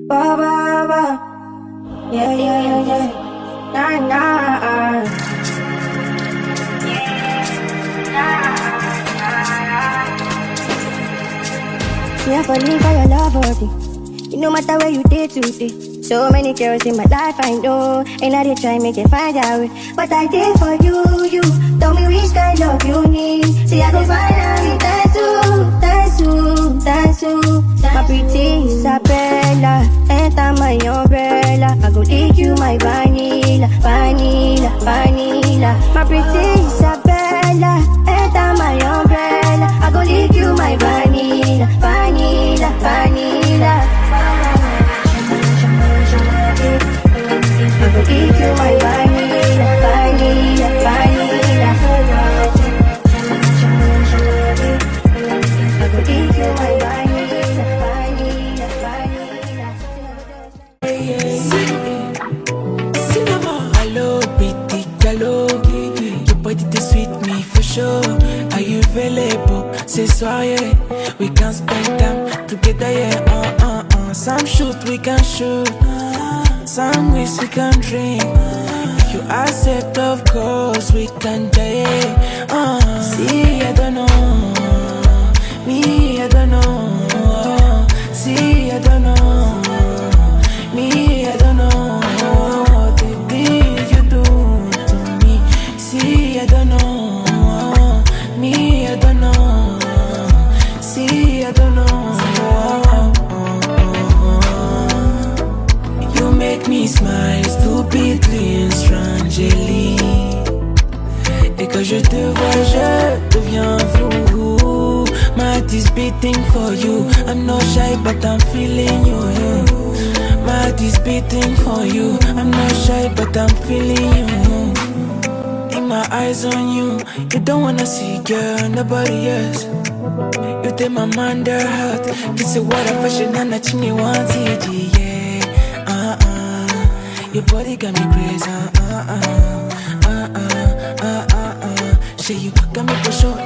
Ba ba ba, yeah yeah yeah yeah, nah nah. See I falling for your love, it no matter where you did today. So many girls in my life I know, and I did try make it find out. But I did for you, you tell me which kind of you need. See I go find out, that's you, that's you, that's you. My pretty Isabella, enter my umbrella. I go leak you my vanilla, vanilla, vanilla. My pretty Isabella, enter my umbrella. I go leak you my vanilla, vanilla, vanilla. I go give you my vanilla, vanilla, vanilla. I go give you my vanilla, vanilla, vanilla. Cinema, hello, pretty gallo. Your body they sweet me for sure. Are you available? Say sorry, we can spend time together, yeah. Some shoot we can shoot. Some ways we can drink. If you accept, of course, we can die. See, I don't know. Me, I don't know. See, I don't know. Me, I don't know. The things you do to me. See, I don't know. Me, I don't know. See, I don't know. Make me smile stupidly and strangely. Et quand je te vois, je deviens fou. My heart is beating for you. I'm not shy, but I'm feeling you. My heart is beating for you. I'm not shy, but I'm feeling you. In my eyes on you, you don't wanna see, girl, nobody else. You take my mind, their heart. Kiss it, what a fashion, and I chimney one's yeah. Your body got me crazy, Say you got me for sure.